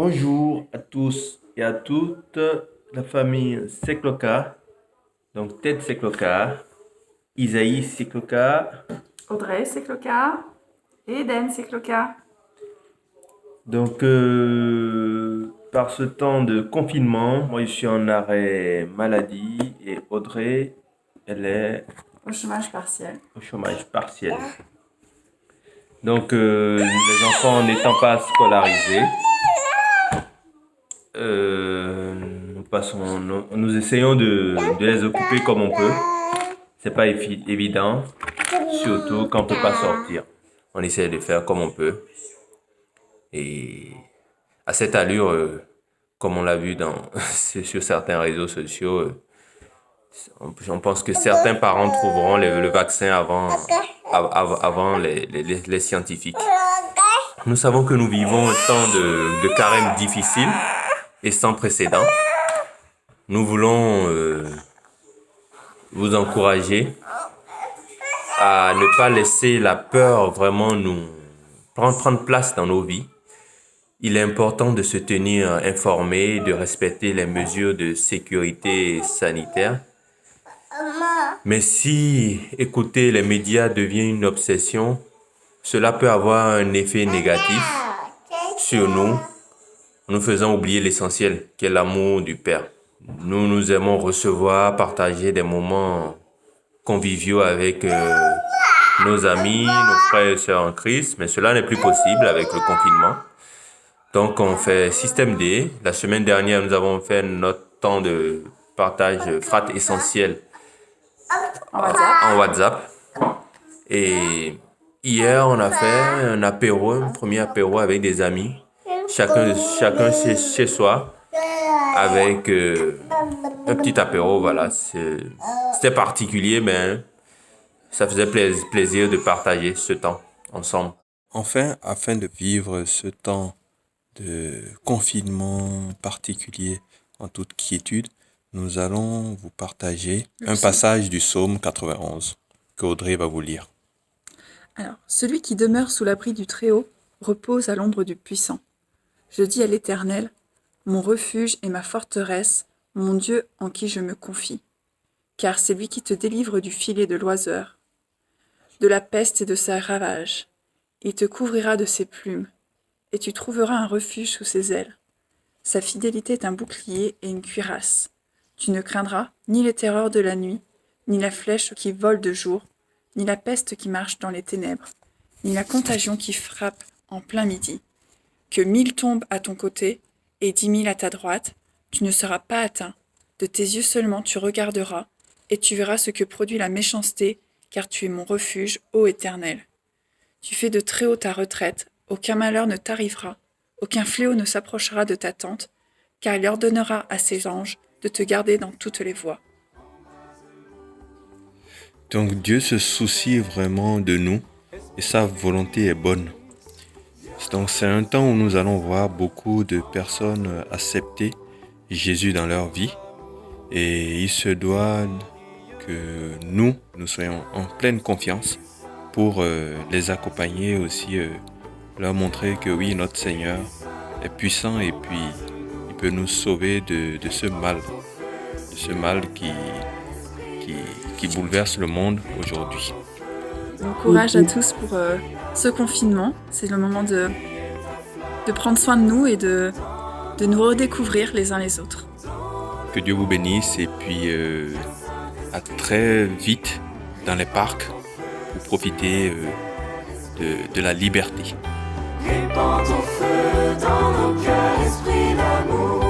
Bonjour à tous et à toutes, la famille Sekloka, donc Ted Sekloka, Isaïe Sekloka. Audrey Sekloka et Eden Sekloka. Donc, par ce temps de confinement, moi je suis en arrêt maladie et Audrey, elle est Au chômage partiel. au chômage partiel. Donc, les enfants n'étant pas scolarisés, nous essayons de les occuper comme on peut. C'est pas évident, surtout quand on peut pas sortir. On essaie de faire comme on peut. Et à cette allure, comme on l'a vu sur certains réseaux sociaux, on pense que certains parents trouveront le vaccin avant les scientifiques. Nous savons que nous vivons un temps de carême difficile et sans précédent. Nous voulons vous encourager à ne pas laisser la peur vraiment nous prendre place dans nos vies. Il est important de se tenir informé, de respecter les mesures de sécurité sanitaire. Mais si écouter les médias devient une obsession, cela peut avoir un effet négatif sur nous, nous faisant oublier l'essentiel, qui est l'amour du Père. Nous aimons recevoir, partager des moments conviviaux avec nos amis, nos frères et sœurs en Christ, mais cela n'est plus possible avec le confinement. Donc, on fait système D. La semaine dernière, nous avons fait notre temps de partage frat essentiel en WhatsApp. Et hier, on a fait un premier apéro avec des amis. Chacun chez soi, avec un petit apéro, voilà. C'était particulier, mais ça faisait plaisir de partager ce temps ensemble. Enfin, afin de vivre ce temps de confinement particulier en toute quiétude, nous allons vous partager un passage du psaume 91 que Audrey va vous lire. Alors, celui qui demeure sous l'abri du Très-Haut repose à l'ombre du Puissant. Je dis à l'Éternel, mon refuge et ma forteresse, mon Dieu en qui je me confie. Car c'est lui qui te délivre du filet de l'oiseur, de la peste et de sa ravage. Il te couvrira de ses plumes, et tu trouveras un refuge sous ses ailes. Sa fidélité est un bouclier et une cuirasse. Tu ne craindras ni les terreurs de la nuit, ni la flèche qui vole de jour, ni la peste qui marche dans les ténèbres, ni la contagion qui frappe en plein midi. Que 1000 tombent à ton côté et 10 000 à ta droite, tu ne seras pas atteint. De tes yeux seulement tu regarderas, et tu verras ce que produit la méchanceté, car tu es mon refuge, ô Éternel. Tu fais de très haut ta retraite, aucun malheur ne t'arrivera, aucun fléau ne s'approchera de ta tente, car il ordonnera à ses anges de te garder dans toutes les voies. Donc Dieu se soucie vraiment de nous et sa volonté est bonne. Donc c'est un temps où nous allons voir beaucoup de personnes accepter Jésus dans leur vie et il se doit que nous soyons en pleine confiance pour les accompagner aussi, leur montrer que oui, notre Seigneur est puissant et puis il peut nous sauver de ce mal qui bouleverse le monde aujourd'hui. Bon courage à tous pour ce confinement. C'est le moment de prendre soin de nous et de nous redécouvrir les uns les autres. Que Dieu vous bénisse et puis à très vite dans les parcs pour profiter de la liberté. Répand ton feu dans nos cœurs, esprit d'amour.